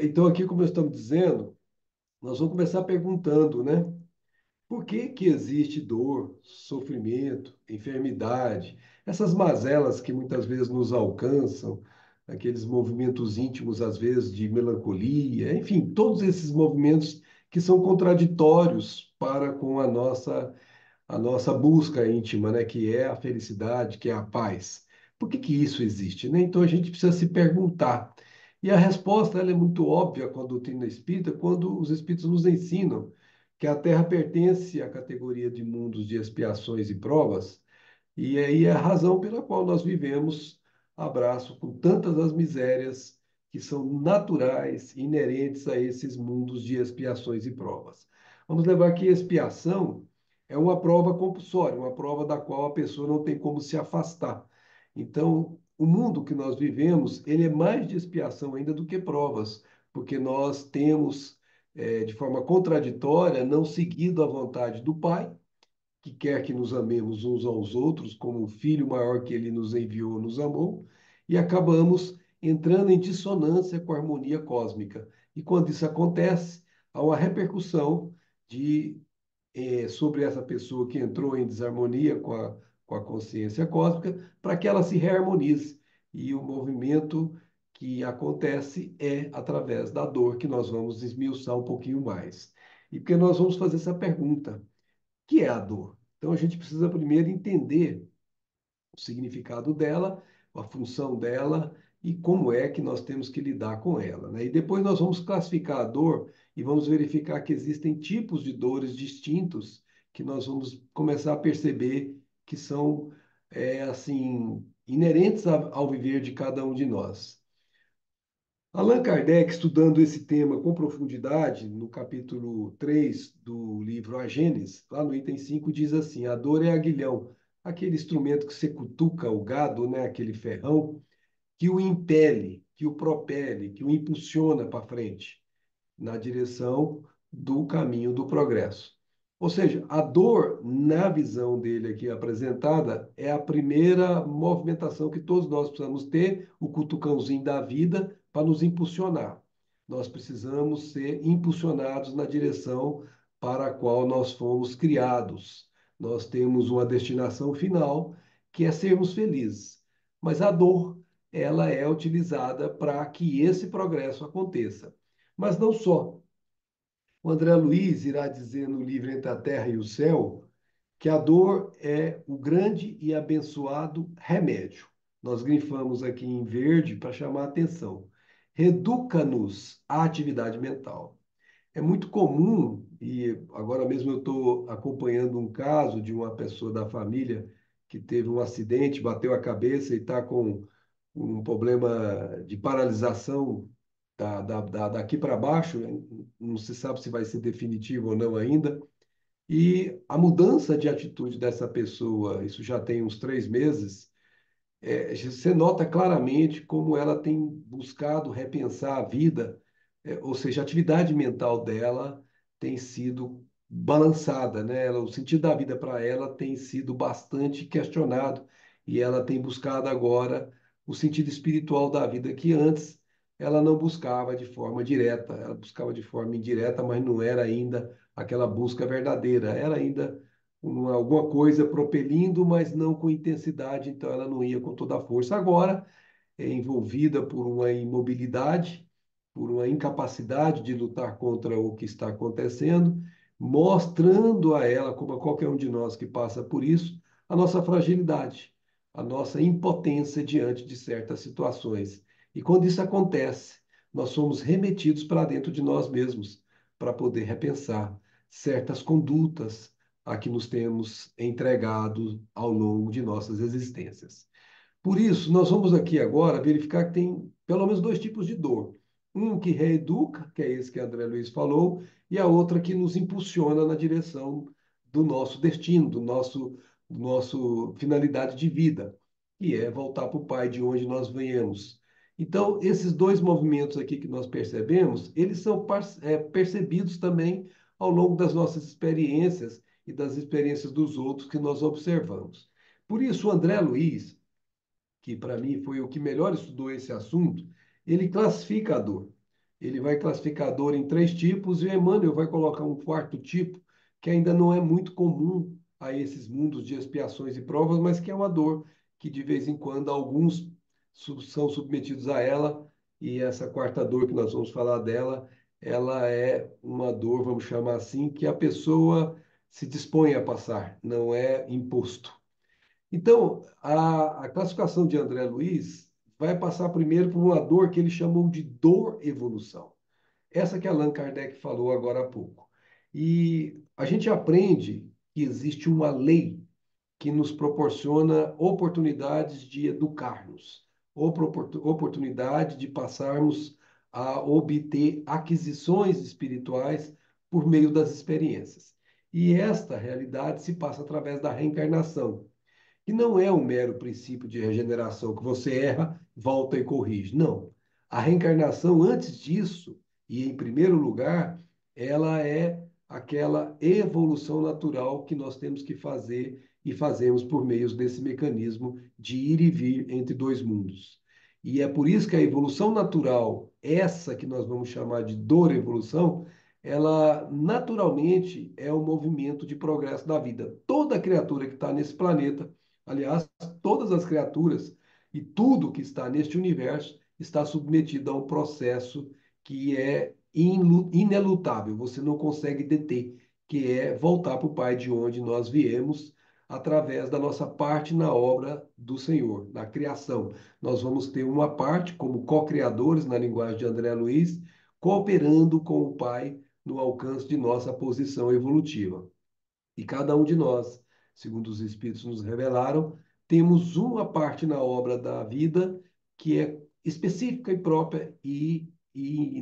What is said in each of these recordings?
Então, aqui, como nós estamos dizendo, nós vamos começar perguntando, né? Por que que existe dor, sofrimento, enfermidade, essas mazelas que muitas vezes nos alcançam, aqueles movimentos íntimos, às vezes, de melancolia, enfim, todos esses movimentos que são contraditórios para com a nossa busca íntima, né, que é a felicidade, que é a paz. Por que que isso existe, né? Então a gente precisa se perguntar. E a resposta ela é muito óbvia com a doutrina espírita, quando os espíritos nos ensinam que a Terra pertence à categoria de mundos de expiações e provas, e aí é a razão pela qual nós vivemos abraço com tantas as misérias que são naturais, inerentes a esses mundos de expiações e provas. Vamos lembrar que expiação é uma prova compulsória, uma prova da qual a pessoa não tem como se afastar. Então, o mundo que nós vivemos, ele é mais de expiação ainda do que provas, porque nós temos, de forma contraditória, não seguido a vontade do Pai, que quer que nos amemos uns aos outros, como o Filho maior que ele nos enviou nos amou, e acabamos entrando em dissonância com a harmonia cósmica. E quando isso acontece, há uma repercussão sobre essa pessoa que entrou em desarmonia com a consciência cósmica, para que ela se reharmonize. E o movimento que acontece é através da dor, que nós vamos esmiuçar um pouquinho mais. E porque nós vamos fazer essa pergunta: que é a dor? Então a gente precisa primeiro entender o significado dela, a função dela e como é que nós temos que lidar com ela, né? E depois nós vamos classificar a dor e vamos verificar que existem tipos de dores distintos que nós vamos começar a perceber que são, assim, inerentes ao viver de cada um de nós. Allan Kardec, estudando esse tema com profundidade, no capítulo 3 do livro A Gênese, lá no item 5 diz assim: a dor é aguilhão, aquele instrumento que você cutuca o gado, né, aquele ferrão, que o impele, que o propele, que o impulsiona para frente na direção do caminho do progresso. Ou seja, a dor, na visão dele aqui apresentada, é a primeira movimentação que todos nós precisamos ter, o cutucãozinho da vida, para nos impulsionar. Nós precisamos ser impulsionados na direção para a qual nós fomos criados. Nós temos uma destinação final, que é sermos felizes. Mas a dor, ela é utilizada para que esse progresso aconteça. Mas não só. O André Luiz irá dizer no livro Entre a Terra e o Céu que a dor é o grande e abençoado remédio. Nós grifamos aqui em verde para chamar a atenção. Reduca-nos à atividade mental. É muito comum, e agora mesmo eu estou acompanhando um caso de uma pessoa da família que teve um acidente, bateu a cabeça e está com um problema de paralisação daqui para baixo, não se sabe se vai ser definitivo ou não ainda. E a mudança de atitude dessa pessoa, isso já tem uns 3 meses, você nota claramente como ela tem buscado repensar a vida, ou seja, a atividade mental dela tem sido balançada, né? O sentido da vida para ela tem sido bastante questionado e ela tem buscado agora o sentido espiritual da vida que antes ela não buscava de forma direta, ela buscava de forma indireta, mas não era ainda aquela busca verdadeira, era ainda alguma coisa propelindo, mas não com intensidade, então ela não ia com toda a força. Agora é envolvida por uma imobilidade, por uma incapacidade de lutar contra o que está acontecendo, mostrando a ela, como a qualquer um de nós que passa por isso, a nossa fragilidade, a nossa impotência diante de certas situações. E quando isso acontece, nós somos remetidos para dentro de nós mesmos, para poder repensar certas condutas a que nos temos entregado ao longo de nossas existências. Por isso, nós vamos aqui agora verificar que tem pelo menos dois tipos de dor. Um que reeduca, que é esse que André Luiz falou, e a outra que nos impulsiona na direção do nosso destino, do nosso finalidade de vida, que é voltar para o Pai de onde nós viemos. Então, esses dois movimentos aqui que nós percebemos, eles são percebidos também ao longo das nossas experiências e das experiências dos outros que nós observamos. Por isso, o André Luiz, que para mim foi o que melhor estudou esse assunto, ele classifica a dor. ele vai classificar a dor em três tipos, e o Emmanuel vai colocar um quarto tipo, que ainda não é muito comum a esses mundos de expiações e provas, mas que é uma dor que de vez em quando alguns são submetidos a ela, e essa quarta dor que nós vamos falar dela, ela é uma dor, vamos chamar assim, que a pessoa se dispõe a passar, não é imposto. Então, a classificação de André Luiz vai passar primeiro por uma dor que ele chamou de dor-evolução. Essa que Allan Kardec falou agora há pouco. E a gente aprende que existe uma lei que nos proporciona oportunidades de educar-nos, oportunidade de passarmos a obter aquisições espirituais por meio das experiências. E esta realidade se passa através da reencarnação, que não é um mero princípio de regeneração, que você erra, volta e corrige. Não. A reencarnação, antes disso, e em primeiro lugar, ela é aquela evolução natural que nós temos que fazer e fazemos por meio desse mecanismo de ir e vir entre dois mundos. E é por isso que a evolução natural, essa que nós vamos chamar de dor-evolução, ela naturalmente é o movimento de progresso da vida. Toda criatura que está nesse planeta, aliás, todas as criaturas e tudo que está neste universo está submetido a um processo que é inelutável, você não consegue deter, que é voltar para o Pai de onde nós viemos, através da nossa parte na obra do Senhor, na criação. Nós vamos ter uma parte como co-criadores, na linguagem de André Luiz, cooperando com o Pai no alcance de nossa posição evolutiva. E cada um de nós, segundo os Espíritos nos revelaram, temos uma parte na obra da vida que é específica e própria e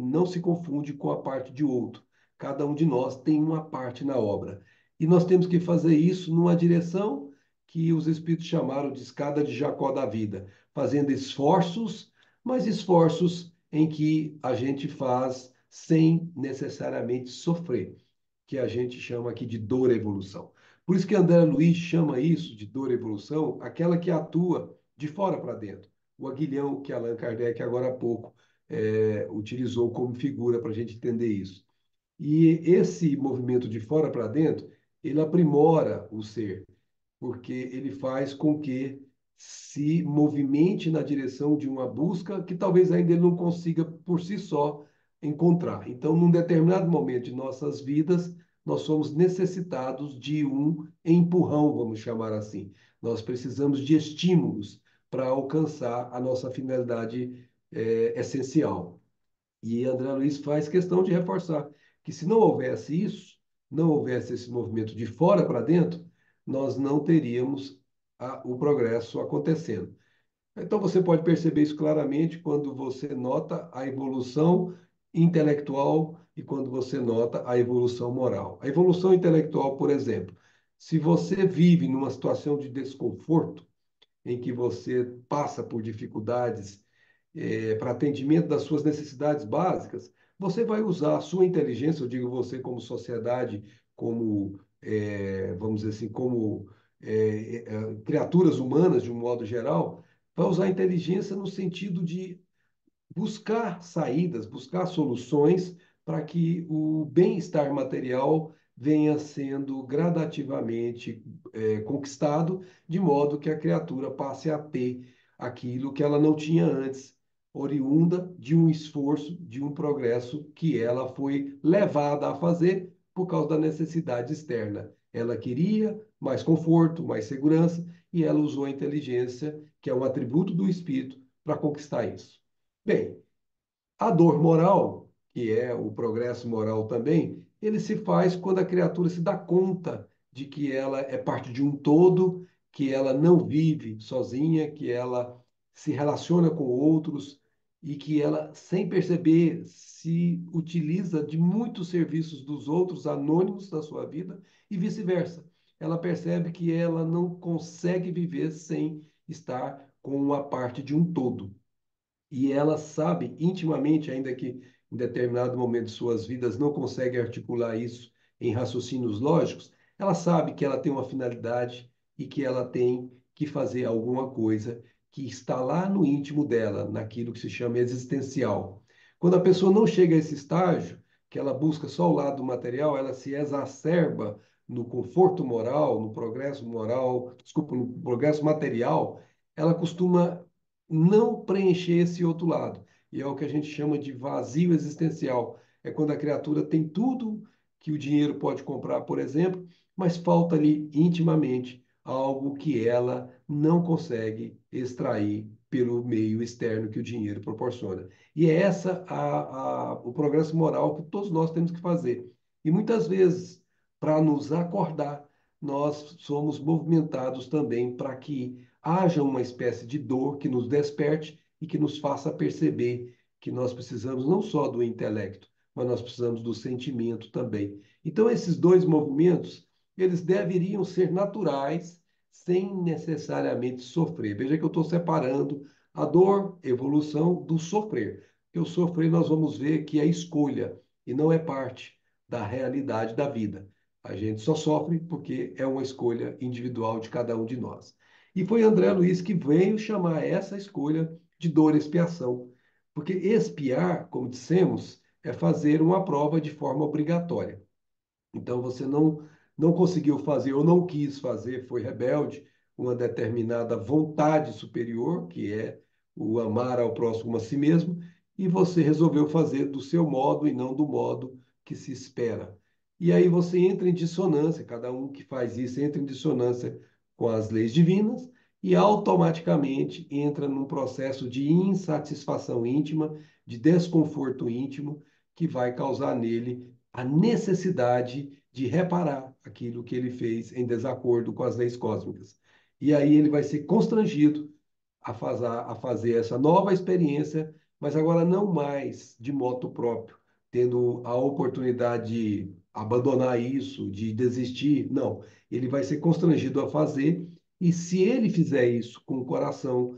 não se confunde com a parte de outro. Cada um de nós tem uma parte na obra. E nós temos que fazer isso numa direção que os Espíritos chamaram de escada de Jacó da vida, fazendo esforços, mas esforços em que a gente faz sem necessariamente sofrer, que a gente chama aqui de dor-evolução. Por isso que André Luiz chama isso de dor-evolução, aquela que atua de fora para dentro. O aguilhão que Allan Kardec, agora há pouco, utilizou como figura para a gente entender isso. E esse movimento de fora para dentro, ele aprimora o ser, porque ele faz com que se movimente na direção de uma busca que talvez ainda ele não consiga por si só encontrar. Então, num determinado momento de nossas vidas, nós somos necessitados de um empurrão, vamos chamar assim. Nós precisamos de estímulos para alcançar a nossa finalidade essencial. E André Luiz faz questão de reforçar que se não houvesse isso, não houvesse esse movimento de fora para dentro, nós não teríamos o progresso acontecendo. Então você pode perceber isso claramente quando você nota a evolução intelectual e quando você nota a evolução moral. A evolução intelectual, por exemplo, se você vive numa situação de desconforto, em que você passa por dificuldades para atendimento das suas necessidades básicas, você vai usar a sua inteligência, eu digo você como sociedade, como, vamos dizer assim, como criaturas humanas de um modo geral, vai usar a inteligência no sentido de buscar saídas, buscar soluções para que o bem-estar material venha sendo gradativamente conquistado, de modo que a criatura passe a ter aquilo que ela não tinha antes, oriunda de um esforço, de um progresso que ela foi levada a fazer por causa da necessidade externa. Ela queria mais conforto, mais segurança, e ela usou a inteligência, que é um atributo do espírito, para conquistar isso. Bem, a dor moral, que é o progresso moral também, ele se faz quando a criatura se dá conta de que ela é parte de um todo, que ela não vive sozinha, que ela se relaciona com outros e que ela, sem perceber, se utiliza de muitos serviços dos outros anônimos na sua vida e vice-versa. Ela percebe que ela não consegue viver sem estar com uma parte de um todo. E ela sabe intimamente, ainda que em determinado momento de suas vidas não consegue articular isso em raciocínios lógicos, ela sabe que ela tem uma finalidade e que ela tem que fazer alguma coisa que está lá no íntimo dela, naquilo que se chama existencial. Quando a pessoa não chega a esse estágio, que ela busca só o lado material, ela se exacerba no conforto moral, no progresso moral, desculpa, no progresso material, ela costuma não preencher esse outro lado. E é o que a gente chama de vazio existencial. É quando a criatura tem tudo que o dinheiro pode comprar, por exemplo, mas falta ali intimamente algo que ela não consegue extrair pelo meio externo que o dinheiro proporciona. E é essa o progresso moral que todos nós temos que fazer. E muitas vezes, para nos acordar, nós somos movimentados também para que haja uma espécie de dor que nos desperte e que nos faça perceber que nós precisamos não só do intelecto, mas nós precisamos do sentimento também. Então, esses dois movimentos, eles deveriam ser naturais, sem necessariamente sofrer. Veja que eu estou separando a dor, evolução, do sofrer. Porque o sofrer nós vamos ver que é escolha e não é parte da realidade da vida. A gente só sofre porque é uma escolha individual de cada um de nós. E foi André Luiz que veio chamar essa escolha de dor e expiação. Porque expiar, como dissemos, é fazer uma prova de forma obrigatória. Então você não conseguiu fazer ou não quis fazer, foi rebelde, uma determinada vontade superior, que é o amar ao próximo como a si mesmo, e você resolveu fazer do seu modo e não do modo que se espera. E aí você entra em dissonância, cada um que faz isso entra em dissonância com as leis divinas e automaticamente entra num processo de insatisfação íntima, de desconforto íntimo, que vai causar nele a necessidade de reparar aquilo que ele fez em desacordo com as leis cósmicas. E aí ele vai ser constrangido a fazer essa nova experiência, mas agora não mais de moto próprio, tendo a oportunidade de abandonar isso, de desistir. Não, ele vai ser constrangido a fazer, e se ele fizer isso com o coração,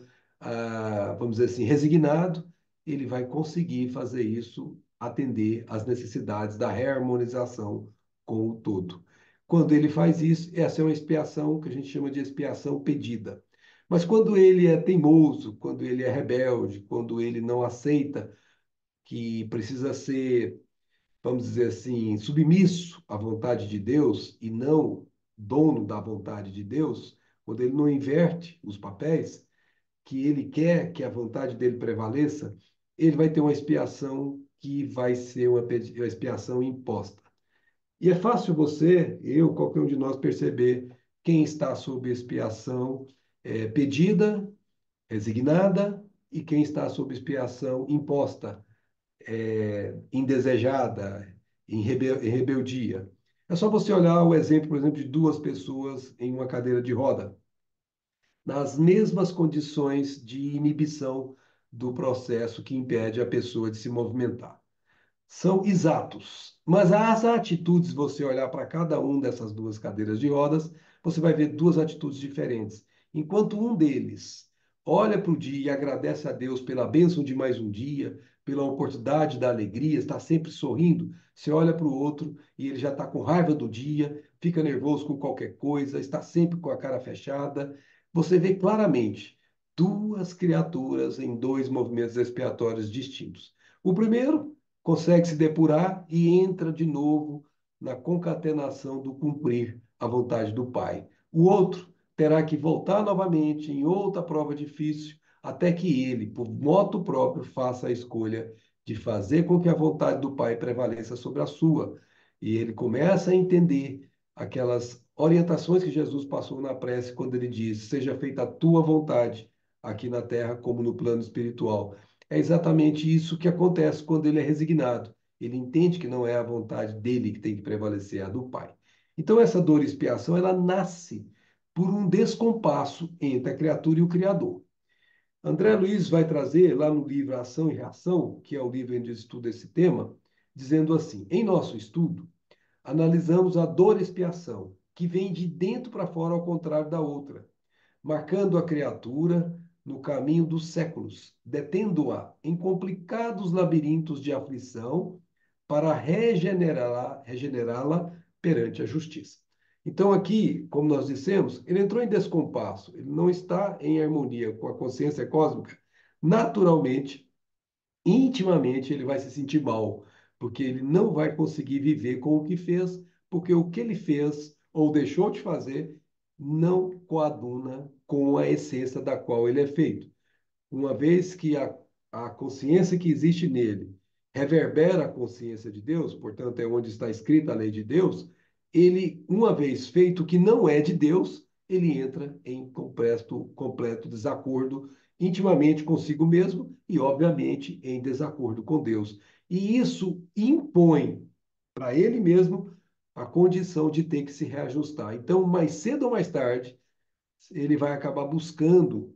vamos dizer assim, resignado, ele vai conseguir fazer isso, atender às necessidades da reharmonização com o todo. Quando ele faz isso, essa é uma expiação que a gente chama de expiação pedida. Mas quando ele é teimoso, quando ele é rebelde, quando ele não aceita que precisa ser, vamos dizer assim, submisso à vontade de Deus e não dono da vontade de Deus, quando ele não inverte os papéis, que ele quer que a vontade dele prevaleça, ele vai ter uma expiação que vai ser uma expiação imposta. E é fácil você, eu, qualquer um de nós perceber quem está sob expiação pedida, resignada, e quem está sob expiação imposta, indesejada, em rebeldia. É só você olhar o exemplo, por exemplo, de duas pessoas em uma cadeira de roda, nas mesmas condições de inibição do processo que impede a pessoa de se movimentar. São exatos, mas as atitudes, você olhar para cada uma dessas duas cadeiras de rodas, você vai ver duas atitudes diferentes. Enquanto um deles olha para o dia e agradece a Deus pela bênção de mais um dia, pela oportunidade da alegria, está sempre sorrindo, você olha para o outro e ele já está com raiva do dia, fica nervoso com qualquer coisa, está sempre com a cara fechada. Você vê claramente duas criaturas em dois movimentos expiatórios distintos. O primeiro consegue se depurar e entra de novo na concatenação do cumprir a vontade do Pai. O outro terá que voltar novamente em outra prova difícil, até que ele, por moto próprio, faça a escolha de fazer com que a vontade do Pai prevaleça sobre a sua. E ele começa a entender aquelas orientações que Jesus passou na prece quando ele diz: Seja feita a tua vontade, aqui na terra como no plano espiritual. É exatamente isso que acontece quando ele é resignado. Ele entende que não é a vontade dele que tem que prevalecer, é a do Pai. Então, essa dor e expiação, ela nasce por um descompasso entre a criatura e o Criador. André Luiz vai trazer lá no livro Ação e Reação, que é o livro onde estuda esse tema, dizendo assim: em nosso estudo, analisamos a dor e expiação, que vem de dentro para fora, ao contrário da outra, marcando a criatura no caminho dos séculos, detendo-a em complicados labirintos de aflição para regenerá-la perante a justiça. Então, aqui, como nós dissemos, ele entrou em descompasso, ele não está em harmonia com a consciência cósmica. Naturalmente, intimamente ele vai se sentir mal, porque ele não vai conseguir viver com o que fez, porque o que ele fez ou deixou de fazer não coaduna com a essência da qual ele é feito. Uma vez que a consciência que existe nele reverbera a consciência de Deus, portanto, é onde está escrita a lei de Deus, ele, uma vez feito o que não é de Deus, ele entra em completo desacordo intimamente consigo mesmo e, obviamente, em desacordo com Deus. E isso impõe para ele mesmo a condição de ter que se reajustar. Então, mais cedo ou mais tarde, ele vai acabar buscando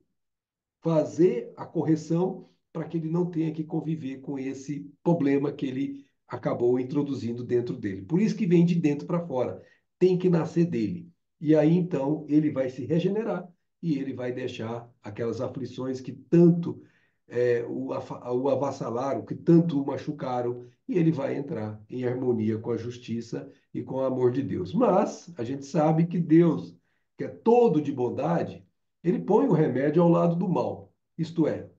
fazer a correção para que ele não tenha que conviver com esse problema que ele acabou introduzindo dentro dele. Por isso que vem de dentro para fora, tem que nascer dele. E aí então ele vai se regenerar e ele vai deixar aquelas aflições que tanto o avassalaram, que tanto o machucaram, e ele vai entrar em harmonia com a justiça e com o amor de Deus. Mas a gente sabe que Deus, que é todo de bondade, ele põe o remédio ao lado do mal. Isto é,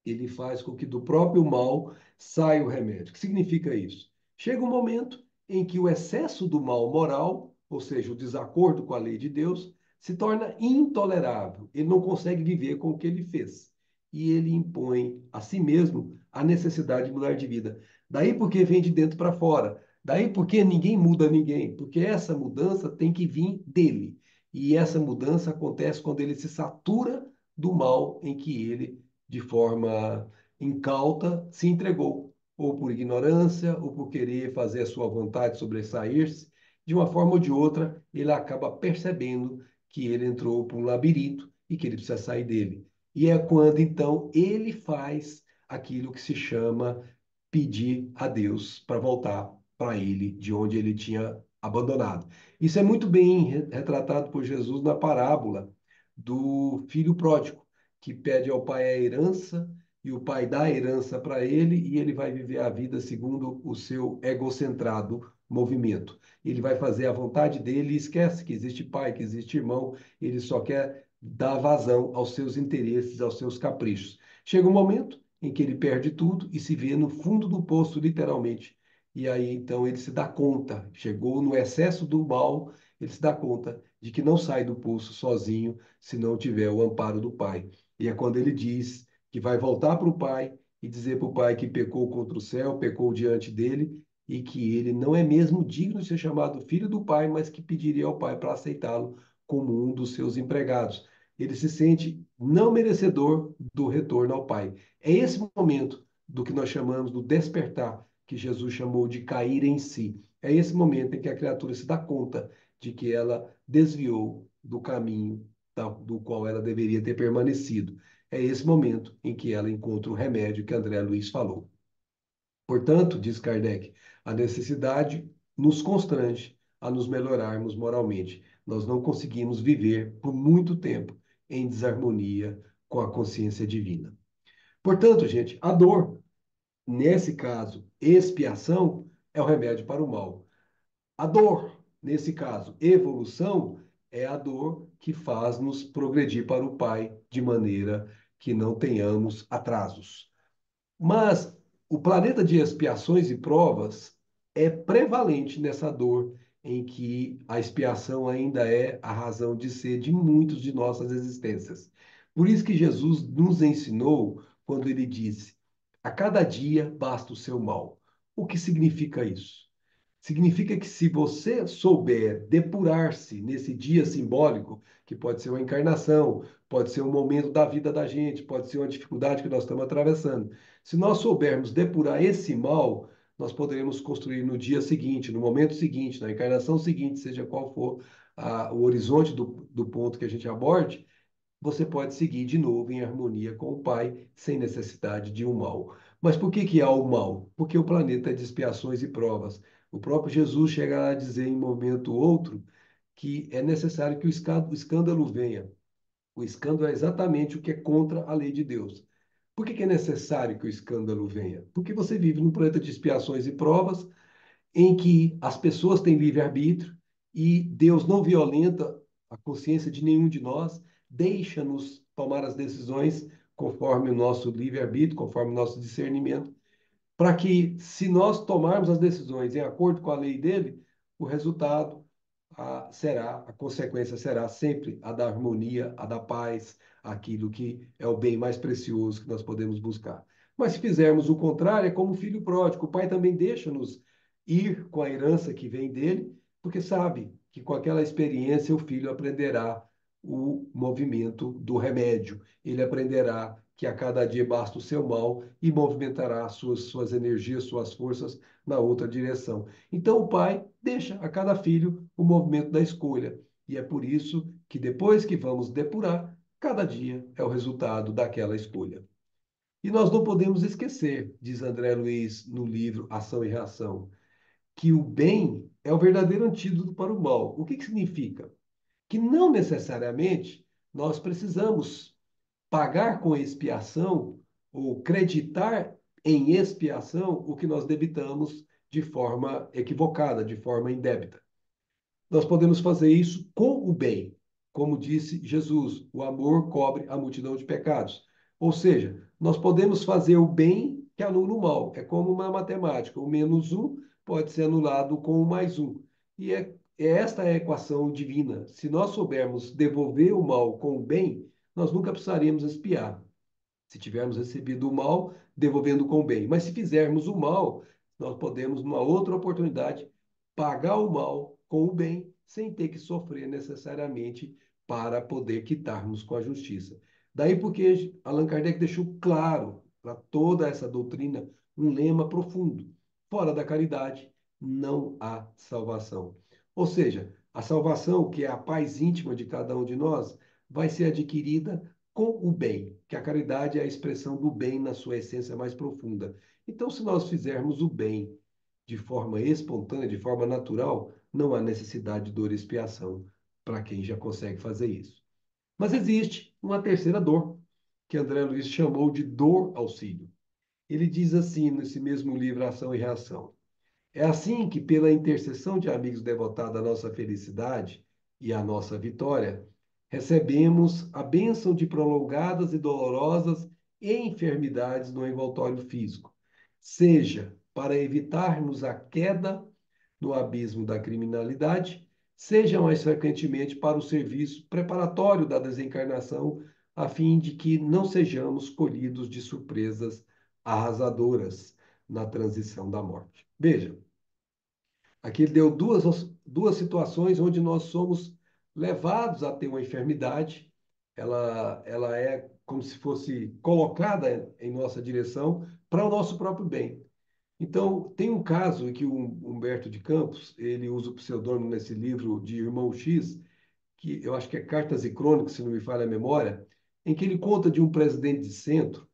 ele faz com que do próprio mal saia o remédio. O que significa isso? Chega um momento em que o excesso do mal moral, ou seja, o desacordo com a lei de Deus, se torna intolerável. Ele não consegue viver com o que ele fez. E ele impõe a si mesmo a necessidade de mudar de vida. Daí porque vem de dentro para fora. Daí porque ninguém muda ninguém. Porque essa mudança tem que vir dele. E essa mudança acontece quando ele se satura do mal em que ele de forma incauta, se entregou, ou por ignorância, ou por querer fazer a sua vontade sobressair-se. De uma forma ou de outra, ele acaba percebendo que ele entrou por um labirinto e que ele precisa sair dele. E é quando, então, ele faz aquilo que se chama pedir a Deus para voltar para ele, de onde ele tinha abandonado. Isso é muito bem retratado por Jesus na parábola do filho pródigo que pede ao pai a herança e o pai dá a herança para ele e ele vai viver a vida segundo o seu egocentrado movimento. Ele vai fazer a vontade dele e esquece que existe pai, que existe irmão, ele só quer dar vazão aos seus interesses, aos seus caprichos. Chega um momento em que ele perde tudo e se vê no fundo do poço, literalmente. E aí então ele se dá conta, chegou no excesso do mal, ele se dá conta de que não sai do poço sozinho se não tiver o amparo do Pai. E é quando ele diz que vai voltar para o Pai e dizer para o Pai que pecou contra o céu, pecou diante dele e que ele não é mesmo digno de ser chamado filho do Pai, mas que pediria ao Pai para aceitá-lo como um dos seus empregados. Ele se sente não merecedor do retorno ao Pai. É esse momento do que nós chamamos do despertar, que Jesus chamou de cair em si. É esse momento em que a criatura se dá conta de que ela desviou do caminho do qual ela deveria ter permanecido. É esse momento em que ela encontra o remédio que André Luiz falou. Portanto, diz Kardec, a necessidade nos constrange a nos melhorarmos moralmente. Nós não conseguimos viver por muito tempo em desarmonia com a consciência divina. Portanto, gente, a dor, nesse caso, expiação, é o remédio para o mal. A dor, nesse caso, evolução, é a dor que faz-nos progredir para o Pai de maneira que não tenhamos atrasos. Mas o planeta de expiações e provas é prevalente nessa dor em que a expiação ainda é a razão de ser de muitos de nossas existências. Por isso que Jesus nos ensinou quando ele disse: a cada dia basta o seu mal. O que significa isso? Significa que se você souber depurar-se nesse dia simbólico, que pode ser uma encarnação, pode ser um momento da vida da gente, pode ser uma dificuldade que nós estamos atravessando. Se nós soubermos depurar esse mal, nós poderemos construir no dia seguinte, no momento seguinte, na encarnação seguinte, seja qual for o horizonte do ponto que a gente aborde, você pode seguir de novo em harmonia com o Pai, sem necessidade de um mal. Mas por que que há o mal? Porque o planeta é de expiações e provas. O próprio Jesus chega a dizer em momento ou outro que é necessário que o escândalo venha. O escândalo é exatamente o que é contra a lei de Deus. Por que que é necessário que o escândalo venha? Porque você vive num planeta de expiações e provas, em que as pessoas têm livre-arbítrio e Deus não violenta a consciência de nenhum de nós, deixa-nos tomar as decisões conforme o nosso livre-arbítrio, conforme o nosso discernimento, para que, se nós tomarmos as decisões em acordo com a lei dele, o resultado a consequência será sempre a da harmonia, a da paz, aquilo que é o bem mais precioso que nós podemos buscar. Mas se fizermos o contrário, é como o filho pródigo. O pai também deixa-nos ir com a herança que vem dele, porque sabe que com aquela experiência o filho aprenderá o movimento do remédio. Ele aprenderá que a cada dia basta o seu mal e movimentará suas energias, suas forças na outra direção. Então o pai deixa a cada filho o movimento da escolha. E é por isso que depois que vamos depurar, cada dia é o resultado daquela escolha. E nós não podemos esquecer, diz André Luiz no livro Ação e Reação, que o bem é o verdadeiro antídoto para o mal. O que que significa? Que não necessariamente nós precisamos pagar com expiação ou creditar em expiação o que nós debitamos de forma equivocada, de forma indébita. Nós podemos fazer isso com o bem. Como disse Jesus, o amor cobre a multidão de pecados. Ou seja, nós podemos fazer o bem que anula o mal. É como uma matemática. O menos um pode ser anulado com o mais um. E esta é a equação divina. Se nós soubermos devolver o mal com o bem, nós nunca precisaríamos expiar. Se tivermos recebido o mal, devolvendo com o bem. Mas se fizermos o mal, nós podemos, numa outra oportunidade, pagar o mal com o bem, sem ter que sofrer necessariamente para poder quitarmos com a justiça. Daí porque Allan Kardec deixou claro para toda essa doutrina um lema profundo: fora da caridade não há salvação. Ou seja, a salvação, que é a paz íntima de cada um de nós, vai ser adquirida com o bem, que a caridade é a expressão do bem na sua essência mais profunda. Então, se nós fizermos o bem de forma espontânea, de forma natural, não há necessidade de dor e expiação para quem já consegue fazer isso. Mas existe uma terceira dor, que André Luiz chamou de dor auxílio. Ele diz assim nesse mesmo livro, Ação e Reação: é assim que, pela intercessão de amigos devotados à nossa felicidade e à nossa vitória, recebemos a bênção de prolongadas e dolorosas enfermidades no envoltório físico, seja para evitarmos a queda no abismo da criminalidade, seja mais frequentemente para o serviço preparatório da desencarnação, a fim de que não sejamos colhidos de surpresas arrasadoras na transição da morte. Veja, aqui ele deu duas situações onde nós somos levados a ter uma enfermidade, ela é como se fosse colocada em nossa direção para o nosso próprio bem. Então, tem um caso em que o Humberto de Campos, ele usa o pseudônimo nesse livro de Irmão X, que eu acho que é Cartas e Crônicas, se não me falha a memória, em que ele conta de um presidente de centro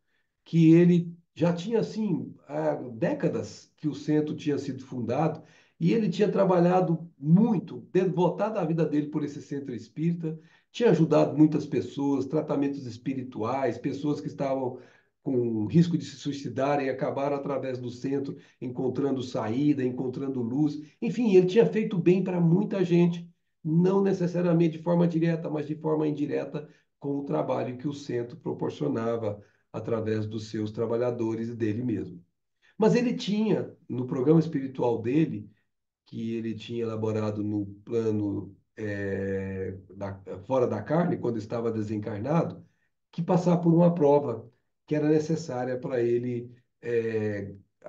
que ele já tinha, assim, há décadas que o centro tinha sido fundado e ele tinha trabalhado muito, devotado a vida dele por esse centro espírita, tinha ajudado muitas pessoas, tratamentos espirituais, pessoas que estavam com risco de se suicidarem, acabaram através do centro encontrando saída, encontrando luz. Enfim, ele tinha feito bem para muita gente, não necessariamente de forma direta, mas de forma indireta, com o trabalho que o centro proporcionava através dos seus trabalhadores e dele mesmo. Mas ele tinha, no programa espiritual dele, que ele tinha elaborado no plano fora da carne, quando estava desencarnado, que passar por uma prova que era necessária para ele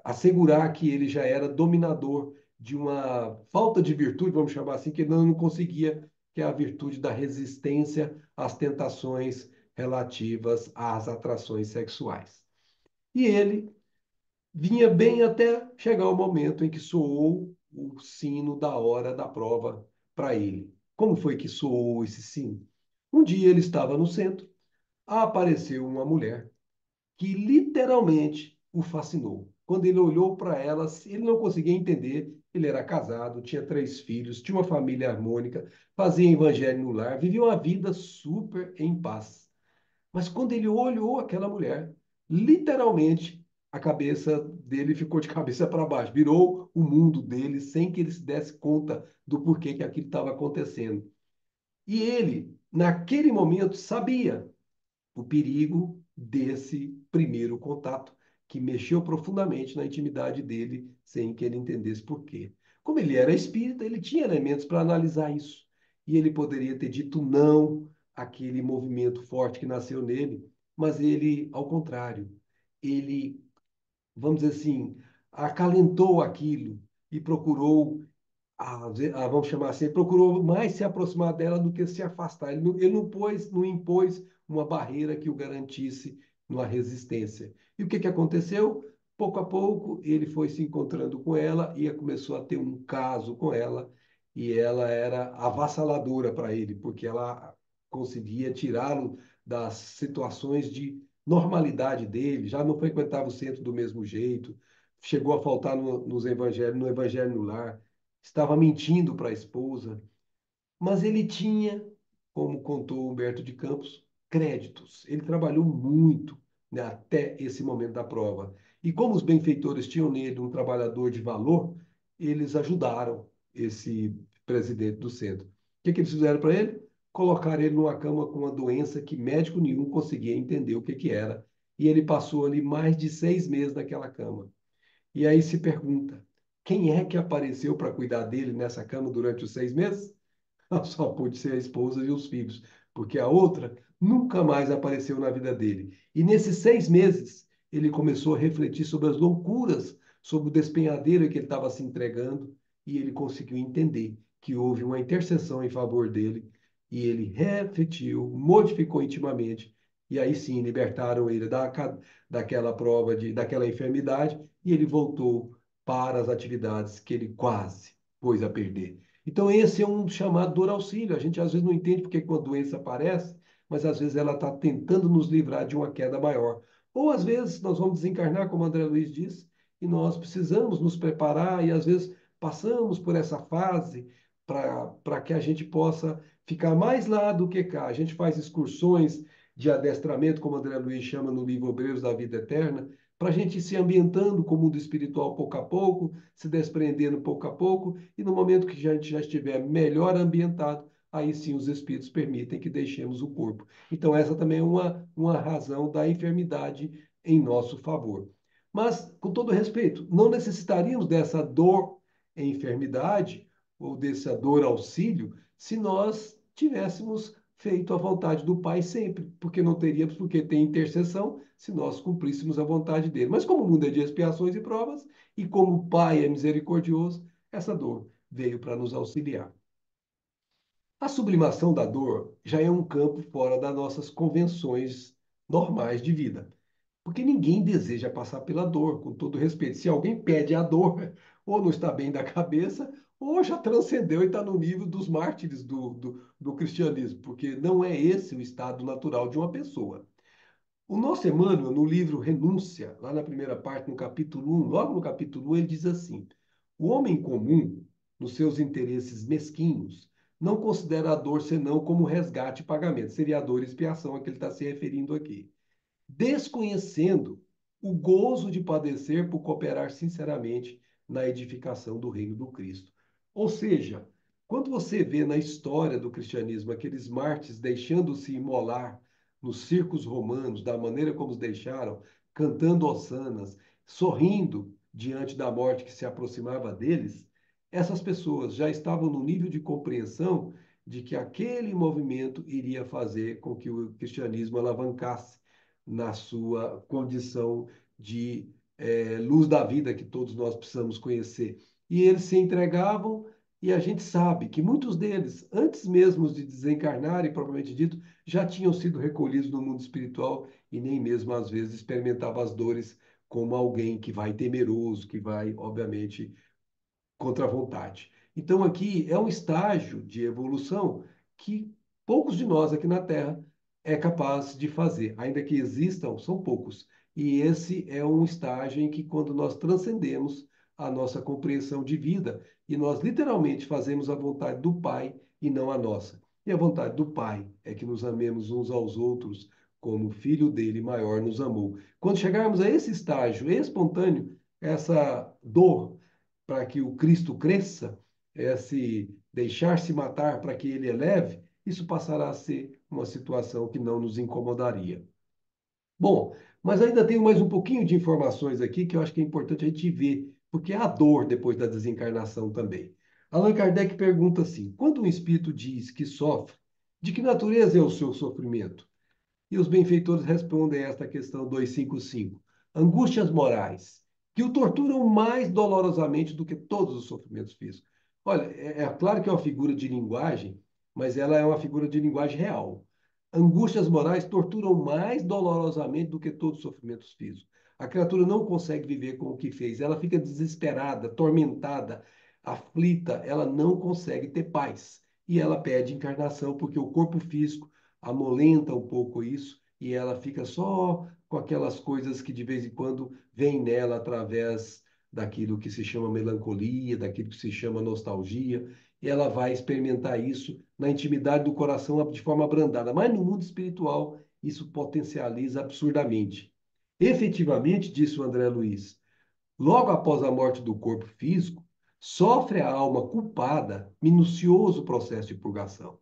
assegurar que ele já era dominador de uma falta de virtude, vamos chamar assim, que ele não conseguia, que é a virtude da resistência às tentações relativas às atrações sexuais. E ele vinha bem até chegar o momento em que soou o sino da hora da prova para ele. Como foi que soou esse sino? Um dia ele estava no centro, apareceu uma mulher que literalmente o fascinou. Quando ele olhou para ela, ele não conseguia entender. Ele era casado, tinha 3 filhos, tinha uma família harmônica, fazia evangelho no lar, vivia uma vida super em paz. Mas quando ele olhou aquela mulher, literalmente a cabeça dele ficou de cabeça para baixo, virou o mundo dele sem que ele se desse conta do porquê que aquilo estava acontecendo. E ele, naquele momento, sabia o perigo desse primeiro contato, que mexeu profundamente na intimidade dele, sem que ele entendesse por quê. Como ele era espírita, ele tinha elementos para analisar isso. E ele poderia ter dito não àquele movimento forte que nasceu nele, mas ele, ao contrário, ele, vamos dizer assim, acalentou aquilo e procurou vamos chamar assim, ele procurou mais se aproximar dela do que se afastar. Ele não impôs uma barreira que o garantisse numa resistência. E o que que aconteceu? Pouco a pouco, ele foi se encontrando com ela e começou a ter um caso com ela, e ela era avassaladora para ele, porque ela conseguia tirá-lo das situações de normalidade dele, já não frequentava o centro do mesmo jeito, chegou a faltar no evangelho no lar, estava mentindo para a esposa, mas ele tinha, como contou Humberto de Campos, créditos. Ele trabalhou muito, né, até esse momento da prova. E como os benfeitores tinham nele um trabalhador de valor, eles ajudaram esse presidente do centro. O que que eles fizeram para ele? Colocaram ele numa cama com uma doença que médico nenhum conseguia entender o que que era. E ele passou ali mais de 6 meses naquela cama. E aí se pergunta, quem é que apareceu para cuidar dele nessa cama durante os 6 meses? Só pôde ser a esposa e os filhos, porque a outra nunca mais apareceu na vida dele. E nesses 6 meses, ele começou a refletir sobre as loucuras, sobre o despenhadeiro que ele estava se entregando, e ele conseguiu entender que houve uma intercessão em favor dele, e ele refletiu, modificou intimamente, e aí sim libertaram ele daquela prova, daquela enfermidade, e ele voltou para as atividades que ele quase pôs a perder. Então, esse é um chamado dor auxílio. A gente às vezes não entende porque que uma doença aparece, mas às vezes ela está tentando nos livrar de uma queda maior. Ou às vezes nós vamos desencarnar, como André Luiz disse, e nós precisamos nos preparar, e às vezes passamos por essa fase para que a gente possa ficar mais lá do que cá. A gente faz excursões de adestramento, como André Luiz chama no livro Obreiros da Vida Eterna, para a gente ir se ambientando com o mundo espiritual pouco a pouco, se desprendendo pouco a pouco, e no momento que a gente já estiver melhor ambientado, aí sim os espíritos permitem que deixemos o corpo. Então, essa também é uma razão da enfermidade em nosso favor. Mas, com todo respeito, não necessitaríamos dessa dor em enfermidade ou dessa dor auxílio se nós tivéssemos feito a vontade do Pai sempre, porque não teríamos porque tem intercessão se nós cumpríssemos a vontade dele. Mas como o mundo é de expiações e provas, e como o Pai é misericordioso, essa dor veio para nos auxiliar. A sublimação da dor já é um campo fora das nossas convenções normais de vida. Porque ninguém deseja passar pela dor, com todo respeito. Se alguém pede a dor, ou não está bem da cabeça, ou já transcendeu e está no nível dos mártires do cristianismo, porque não é esse o estado natural de uma pessoa. O nosso Emmanuel, no livro Renúncia, lá na primeira parte, no capítulo 1, logo no capítulo 1, ele diz assim: o homem comum, nos seus interesses mesquinhos, não considera a dor senão como resgate e pagamento. Seria a dor e expiação a que ele está se referindo aqui, desconhecendo o gozo de padecer por cooperar sinceramente na edificação do reino do Cristo. Ou seja, quando você vê na história do cristianismo aqueles mártires deixando-se imolar nos circos romanos, da maneira como os deixaram, cantando ossanas, sorrindo diante da morte que se aproximava deles, essas pessoas já estavam no nível de compreensão de que aquele movimento iria fazer com que o cristianismo alavancasse na sua condição de luz da vida que todos nós precisamos conhecer. E eles se entregavam, e a gente sabe que muitos deles, antes mesmo de desencarnarem, propriamente dito, já tinham sido recolhidos no mundo espiritual e nem mesmo às vezes experimentavam as dores como alguém que vai temeroso, que vai, obviamente, contra a vontade. Então, aqui é um estágio de evolução que poucos de nós aqui na Terra é capaz de fazer, ainda que existam, são poucos. E esse é um estágio em que, quando nós transcendemos a nossa compreensão de vida e nós literalmente fazemos a vontade do Pai e não a nossa. E a vontade do Pai é que nos amemos uns aos outros como o Filho dele maior nos amou. Quando chegarmos a esse estágio espontâneo, essa dor para que o Cristo cresça, esse deixar-se matar para que ele eleve, isso passará a ser uma situação que não nos incomodaria. Bom, mas ainda tenho mais um pouquinho de informações aqui que eu acho que é importante a gente ver, porque há dor depois da desencarnação também. Allan Kardec pergunta assim: quando um espírito diz que sofre, de que natureza é o seu sofrimento? E os benfeitores respondem a esta questão 255. Angústias morais, que o torturam mais dolorosamente do que todos os sofrimentos físicos. Olha, é claro que é uma figura de linguagem, mas ela é uma figura de linguagem real. Angústias morais torturam mais dolorosamente do que todos os sofrimentos físicos. A criatura não consegue viver com o que fez, ela fica desesperada, atormentada, aflita, ela não consegue ter paz. E ela pede encarnação porque o corpo físico amolenta um pouco isso e ela fica só com aquelas coisas que de vez em quando vêm nela através daquilo que se chama melancolia, daquilo que se chama nostalgia, e ela vai experimentar isso na intimidade do coração de forma abrandada. Mas no mundo espiritual, isso potencializa absurdamente. Efetivamente, disse o André Luiz, logo após a morte do corpo físico, sofre a alma culpada minucioso processo de purgação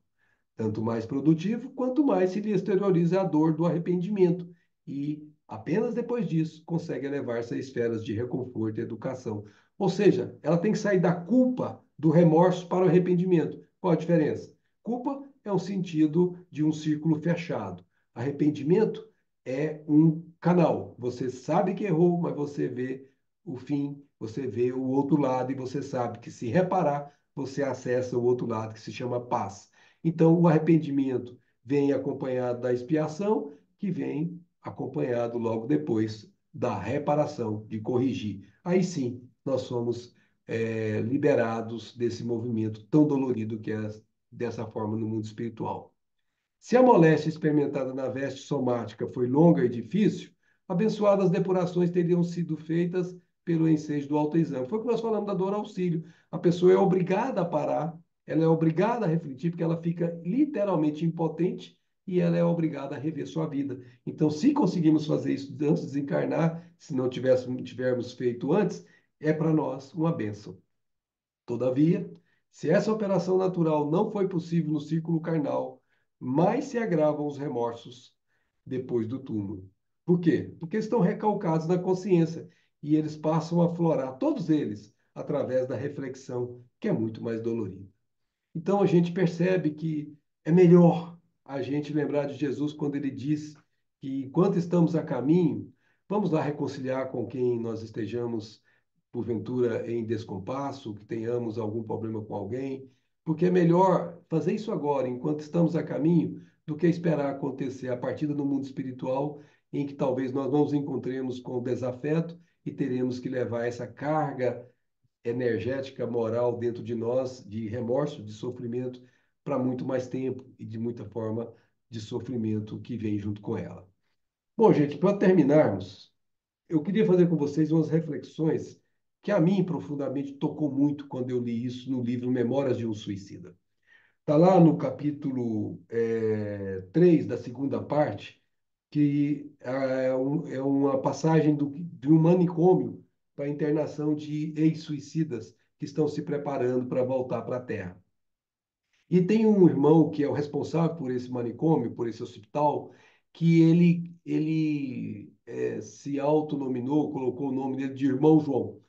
tanto mais produtivo, quanto mais se lhe exterioriza a dor do arrependimento. E apenas depois disso consegue elevar-se a esferas de reconforto e educação. Ou seja, ela tem que sair da culpa, do remorso para o arrependimento. Qual a diferença? Culpa é um sentido de um círculo fechado. Arrependimento é um canal. Você sabe que errou, mas você vê o fim, você vê o outro lado e você sabe que se reparar, você acessa o outro lado que se chama paz. Então, o arrependimento vem acompanhado da expiação, que vem acompanhado logo depois da reparação, de corrigir. Aí sim, nós somos liberados desse movimento tão dolorido que é dessa forma no mundo espiritual. Se a moléstia experimentada na veste somática foi longa e difícil, abençoadas depurações teriam sido feitas pelo ensejo do autoexame. Foi o que nós falamos da dor auxílio. A pessoa é obrigada a parar, ela é obrigada a refletir, porque ela fica literalmente impotente e ela é obrigada a rever sua vida. Então, se conseguimos fazer isso antes de desencarnar, se não tivermos feito antes, é para nós uma bênção. Todavia, se essa operação natural não foi possível no círculo carnal, mais se agravam os remorsos depois do túmulo. Por quê? Porque estão recalcados na consciência e eles passam a aflorar, todos eles, através da reflexão, que é muito mais dolorida. Então a gente percebe que é melhor a gente lembrar de Jesus quando ele diz que enquanto estamos a caminho, vamos lá reconciliar com quem nós estejamos porventura em descompasso, que tenhamos algum problema com alguém, porque é melhor fazer isso agora, enquanto estamos a caminho, do que esperar acontecer a partida no mundo espiritual, em que talvez nós não nos encontremos com o desafeto e teremos que levar essa carga energética, moral dentro de nós, de remorso, de sofrimento, para muito mais tempo e de muita forma de sofrimento que vem junto com ela. Bom, gente, para terminarmos, eu queria fazer com vocês umas reflexões que a mim profundamente tocou muito quando eu li isso no livro Memórias de um Suicida. Está lá no capítulo 3 da segunda parte, que é uma passagem de um manicômio para a internação de ex-suicidas que estão se preparando para voltar para a Terra. E tem um irmão que é o responsável por esse manicômio, por esse hospital, que ele se autonominou, colocou o nome dele de Irmão João.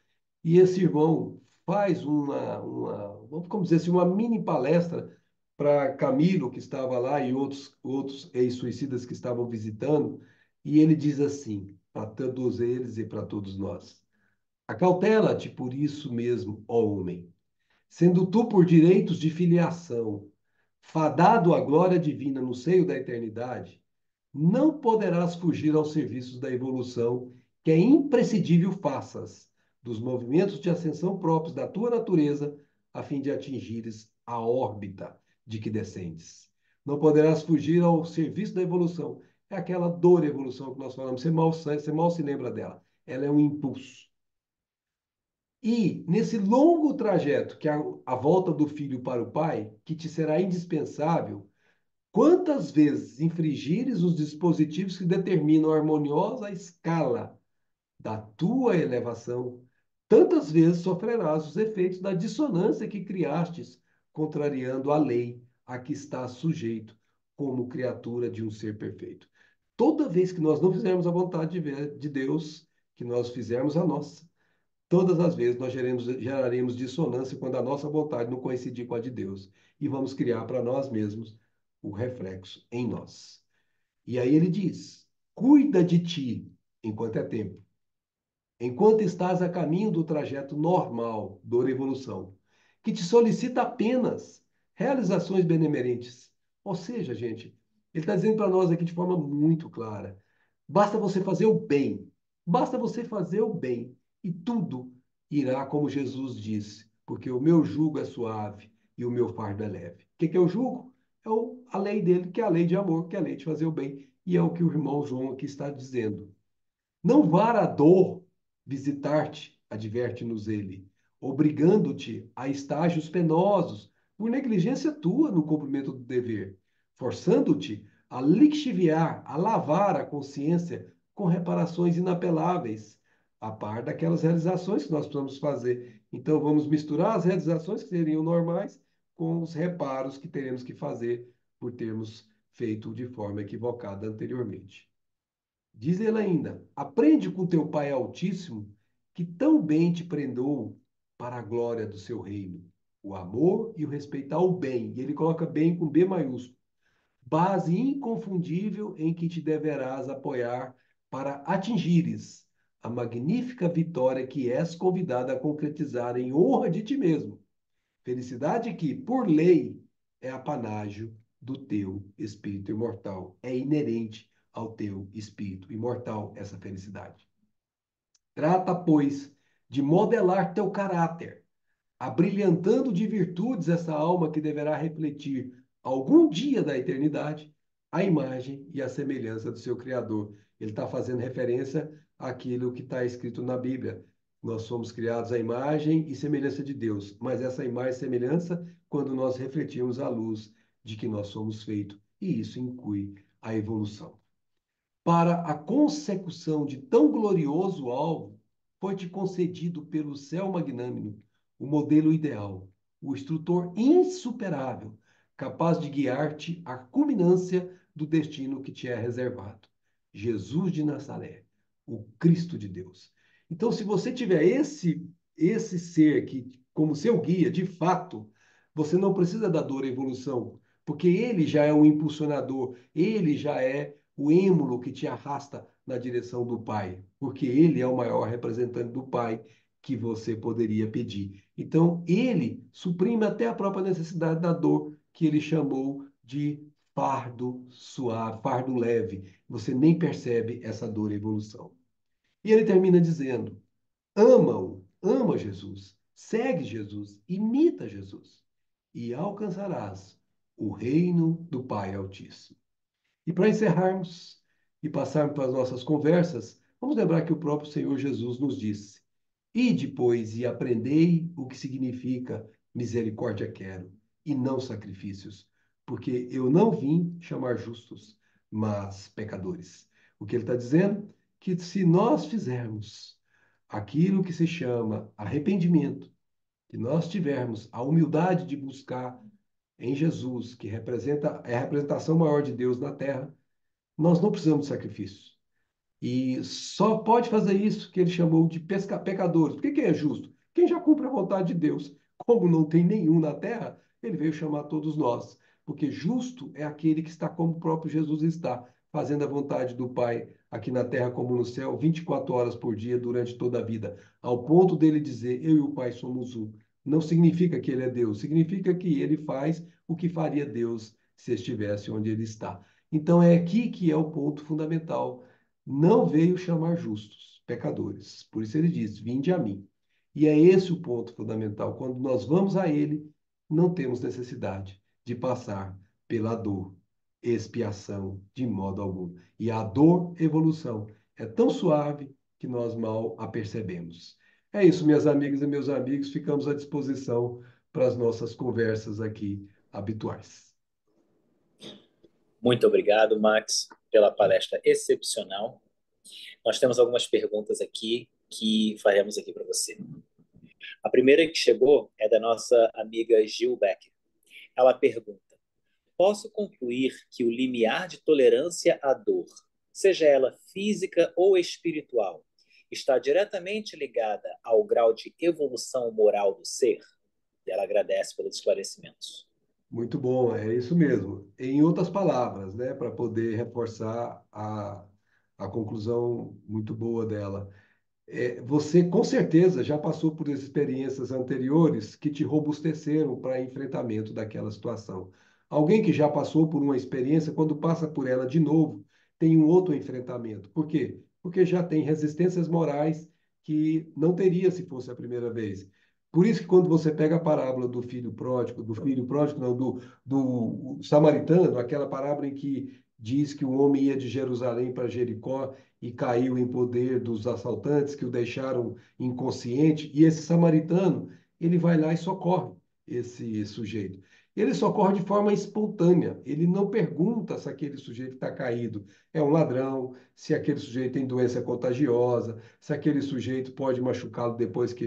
E esse irmão faz vamos dizer assim, uma mini palestra para Camilo, que estava lá, e outros ex-suicidas que estavam visitando, e ele diz assim, para todos eles e para todos nós: acautela-te por isso mesmo, ó homem, sendo tu por direitos de filiação, fadado à glória divina no seio da eternidade, não poderás fugir aos serviços da evolução que é imprescindível faças dos movimentos de ascensão próprios da tua natureza, a fim de atingires a órbita de que descendes. Não poderás fugir ao serviço da evolução. É aquela dor evolução que nós falamos, você mal se lembra dela. Ela é um impulso. E nesse longo trajeto, que é a volta do filho para o pai, que te será indispensável, quantas vezes infringires os dispositivos que determinam a harmoniosa escala da tua elevação, tantas vezes sofrerás os efeitos da dissonância que criastes, contrariando a lei a que estás sujeito como criatura de um ser perfeito. Toda vez que nós não fizermos a vontade de Deus, que nós fizermos a nossa, todas as vezes nós geraremos dissonância quando a nossa vontade não coincidir com a de Deus. E vamos criar para nós mesmos o reflexo em nós. E aí ele diz: cuida de ti enquanto é tempo, enquanto estás a caminho do trajeto normal da evolução, que te solicita apenas realizações benemerentes. Ou seja, gente, ele está dizendo para nós aqui de forma muito clara: basta você fazer o bem, basta você fazer o bem, e tudo irá como Jesus disse, porque o meu jugo é suave e o meu fardo é leve. O que é o jugo? É a lei dele, que é a lei de amor, que é a lei de fazer o bem, e é o que o irmão João aqui está dizendo. Não vá a dor visitar-te, adverte-nos ele, obrigando-te a estágios penosos por negligência tua no cumprimento do dever, forçando-te a lixiviar, a lavar a consciência com reparações inapeláveis, a par daquelas realizações que nós precisamos fazer. Então, vamos misturar as realizações que seriam normais com os reparos que teremos que fazer por termos feito de forma equivocada anteriormente. Diz ele ainda: aprende com teu Pai Altíssimo, que tão bem te prendou para a glória do seu reino, o amor e o respeito ao bem. E ele coloca bem com B maiúsculo, base inconfundível em que te deverás apoiar para atingires a magnífica vitória que és convidado a concretizar em honra de ti mesmo. Felicidade que, por lei, é apanágio do teu espírito imortal. É inerente ao teu espírito imortal essa felicidade. Trata, pois, de modelar teu caráter, abrilhantando de virtudes essa alma que deverá refletir algum dia da eternidade a imagem e a semelhança do seu Criador. Ele está fazendo referência àquilo que está escrito na Bíblia. Nós somos criados à imagem e semelhança de Deus, mas essa imagem e semelhança quando nós refletimos a luz de que nós somos feitos, e isso inclui a evolução. Para a consecução de tão glorioso alvo, foi-te concedido pelo céu magnânimo o modelo ideal, o instrutor insuperável, capaz de guiar-te à culminância do destino que te é reservado. Jesus de Nazaré, o Cristo de Deus. Então, se você tiver esse ser aqui como seu guia, de fato, você não precisa da dor evolução, porque ele já é um impulsionador, ele já é o êmulo que te arrasta na direção do Pai, porque ele é o maior representante do Pai que você poderia pedir. Então, ele suprime até a própria necessidade da dor, que ele chamou de fardo suave, fardo leve. Você nem percebe essa dor e evolução. E ele termina dizendo: ama-o, ama Jesus, segue Jesus, imita Jesus, e alcançarás o reino do Pai Altíssimo. E para encerrarmos e passarmos para as nossas conversas, vamos lembrar que o próprio Senhor Jesus nos disse: ide, pois, e aprendei o que significa misericórdia quero, e não sacrifícios, porque eu não vim chamar justos, mas pecadores. O que ele está dizendo? Que se nós fizermos aquilo que se chama arrependimento, que nós tivermos a humildade de buscar em Jesus, que representa é a representação maior de Deus na terra, nós não precisamos de sacrifícios. E só pode fazer isso que ele chamou de pecadores. Porque quem é justo? Quem já cumpre a vontade de Deus. Como não tem nenhum na terra, ele veio chamar todos nós. Porque justo é aquele que está como o próprio Jesus está, fazendo a vontade do Pai aqui na terra como no céu, 24 horas por dia, durante toda a vida. Ao ponto dele dizer, eu e o Pai somos um. Não significa que ele é Deus, significa que ele faz o que faria Deus se estivesse onde ele está. Então é aqui que é o ponto fundamental. Não veio chamar justos, pecadores. Por isso ele diz: vinde a mim. E é esse o ponto fundamental. Quando nós vamos a ele, não temos necessidade de passar pela dor, expiação de modo algum. E a dor, evolução, é tão suave que nós mal a percebemos. É isso, minhas amigas e meus amigos. Ficamos à disposição para as nossas conversas aqui habituais. Muito obrigado, Max, pela palestra excepcional. Nós temos algumas perguntas aqui que faremos aqui para você. A primeira que chegou é da nossa amiga Gil Becker. Ela pergunta: posso concluir que o limiar de tolerância à dor seja ela física ou espiritual, está diretamente ligada ao grau de evolução moral do ser? E ela agradece pelos esclarecimentos. Muito bom, é isso mesmo. Em outras palavras, né, para poder reforçar a conclusão muito boa dela. Você com certeza já passou por experiências anteriores que te robusteceram para enfrentamento daquela situação. Alguém que já passou por uma experiência, quando passa por ela de novo, tem um outro enfrentamento. Por quê? Porque já tem resistências morais que não teria se fosse a primeira vez. Por isso que quando você pega a parábola do filho pródigo, não, do samaritano, aquela parábola em que diz que o homem ia de Jerusalém para Jericó e caiu em poder dos assaltantes que o deixaram inconsciente. E esse samaritano, ele vai lá e socorre esse sujeito. Ele socorre de forma espontânea. Ele não pergunta se aquele sujeito que está caído é um ladrão, se aquele sujeito tem doença contagiosa, se aquele sujeito pode machucá-lo depois que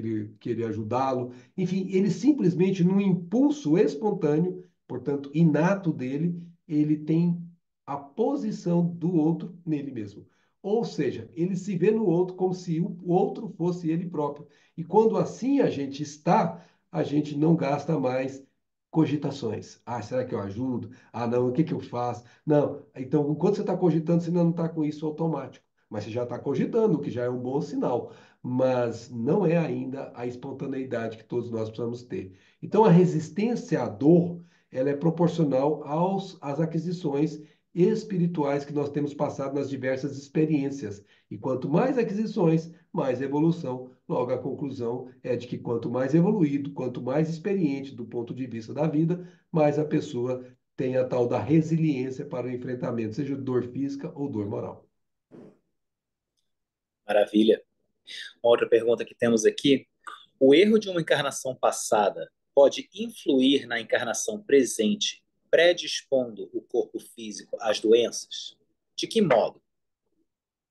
ele ajudá-lo. Enfim, ele simplesmente, num impulso espontâneo, portanto, inato dele, ele tem a posição do outro nele mesmo. Ou seja, ele se vê no outro como se o outro fosse ele próprio. E quando assim a gente está, a gente não gasta mais cogitações. Ah, será que eu ajudo? Ah, não, o que que eu faço? Não. Então, enquanto você está cogitando, você ainda não está com isso automático. Mas você já está cogitando, o que já é um bom sinal. Mas não é ainda a espontaneidade que todos nós precisamos ter. Então, a resistência à dor, ela é proporcional às aquisições espirituais que nós temos passado nas diversas experiências. E quanto mais aquisições, mais evolução. Logo, a conclusão é de que quanto mais evoluído, quanto mais experiente do ponto de vista da vida, mais a pessoa tem a tal da resiliência para o enfrentamento, seja dor física ou dor moral. Maravilha. Uma outra pergunta que temos aqui: o erro de uma encarnação passada pode influir na encarnação presente, predispondo o corpo físico às doenças? De que modo?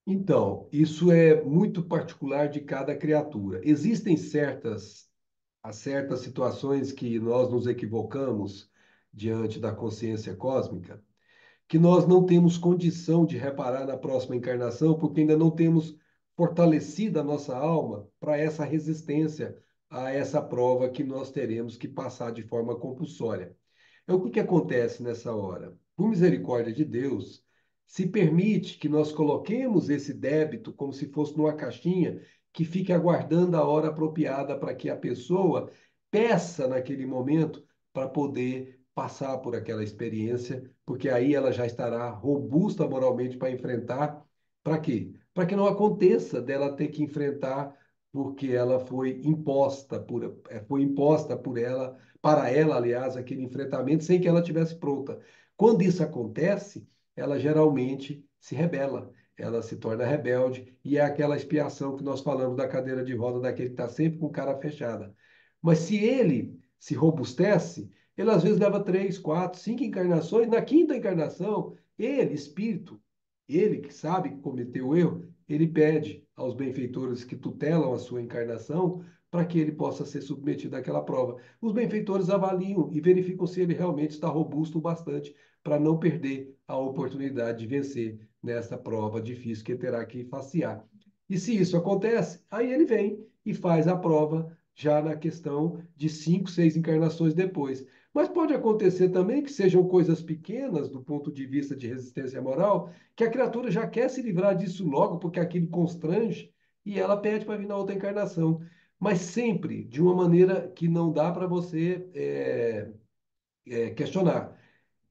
Então, isso é muito particular de cada criatura. Existem certas situações que nós nos equivocamos diante da consciência cósmica, que nós não temos condição de reparar na próxima encarnação, porque ainda não temos fortalecida a nossa alma para essa resistência a essa prova que nós teremos que passar de forma compulsória. Então, o que que acontece nessa hora? Por misericórdia de Deus, se permite que nós coloquemos esse débito como se fosse numa caixinha que fique aguardando a hora apropriada para que a pessoa peça naquele momento para poder passar por aquela experiência, porque aí ela já estará robusta moralmente para enfrentar. Para quê? Para que não aconteça dela ter que enfrentar porque ela foi imposta por ela, para ela, aliás, aquele enfrentamento sem que ela tivesse pronta. Quando isso acontece, ela geralmente se rebela, ela se torna rebelde e é aquela expiação que nós falamos da cadeira de roda daquele que está sempre com cara fechada. Mas se ele se robustece, ele às vezes leva três, quatro, cinco encarnações. Na quinta encarnação, ele, espírito, ele que sabe que cometeu o erro, ele pede aos benfeitores que tutelam a sua encarnação para que ele possa ser submetido àquela prova. Os benfeitores avaliam e verificam se ele realmente está robusto o bastante para não perder a oportunidade de vencer nessa prova difícil que ele terá que facear. E se isso acontece, aí ele vem e faz a prova já na questão de cinco, seis encarnações depois. Mas pode acontecer também que sejam coisas pequenas do ponto de vista de resistência moral, que a criatura já quer se livrar disso logo, porque aquilo constrange, e ela pede para vir na outra encarnação. Mas sempre de uma maneira que não dá para você questionar.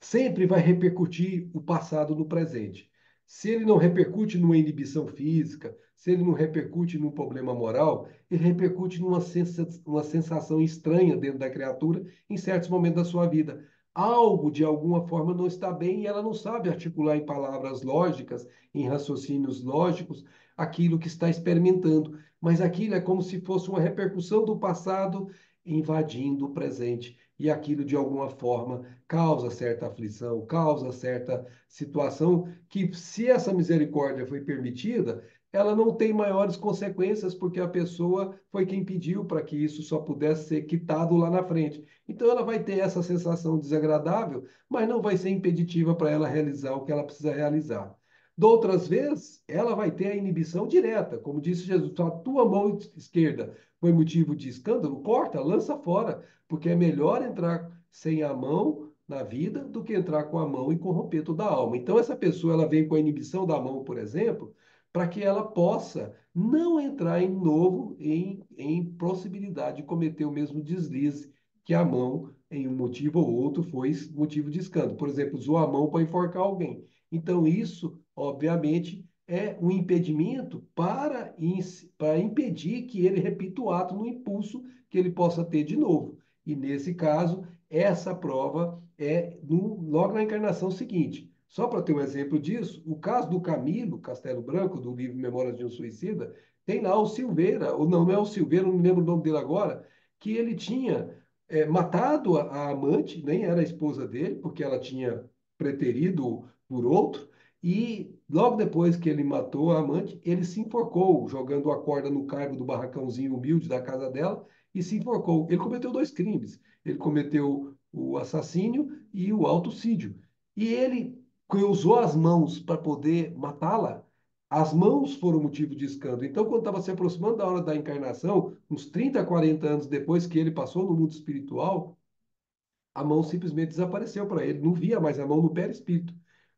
Sempre vai repercutir o passado no presente. Se ele não repercute numa inibição física, se ele não repercute num problema moral, ele repercute uma sensação estranha dentro da criatura em certos momentos da sua vida. Algo, de alguma forma, não está bem e ela não sabe articular em palavras lógicas, em raciocínios lógicos, aquilo que está experimentando. Mas aquilo é como se fosse uma repercussão do passado invadindo o presente. E aquilo, de alguma forma, causa certa aflição, causa certa situação que, se essa misericórdia foi permitida, ela não tem maiores consequências, porque a pessoa foi quem pediu para que isso só pudesse ser quitado lá na frente. Então, ela vai ter essa sensação desagradável, mas não vai ser impeditiva para ela realizar o que ela precisa realizar. Doutras vezes, ela vai ter a inibição direta. Como disse Jesus, a tua mão esquerda foi motivo de escândalo, corta, lança fora, porque é melhor entrar sem a mão na vida do que entrar com a mão e corromper toda a alma. Então, essa pessoa ela vem com a inibição da mão, por exemplo, para que ela possa não entrar em novo em possibilidade de cometer o mesmo deslize que a mão, em um motivo ou outro, foi motivo de escândalo. Por exemplo, usou a mão para enforcar alguém. Então, isso, obviamente, é um impedimento para impedir que ele repita o ato no impulso que ele possa ter de novo. E, nesse caso, essa prova é logo na encarnação seguinte. Só para ter um exemplo disso, o caso do Camilo Castelo Branco, do livro Memórias de um Suicida, tem lá o Silveira, ou não, não é o Silveira, não me lembro o nome dele agora, que ele tinha matado a amante, nem era a esposa dele, porque ela tinha preterido por outro, e logo depois que ele matou a amante, ele se enforcou, jogando a corda no caibo do barracãozinho humilde da casa dela, e se enforcou. Ele cometeu dois crimes. Ele cometeu o assassínio e o auto-suicídio. E ele usou as mãos para poder matá-la. As mãos foram motivo de escândalo. Então, quando estava se aproximando da hora da encarnação, uns 30, 40 anos depois que ele passou no mundo espiritual, a mão simplesmente desapareceu para ele, não via mais a mão no perispírito.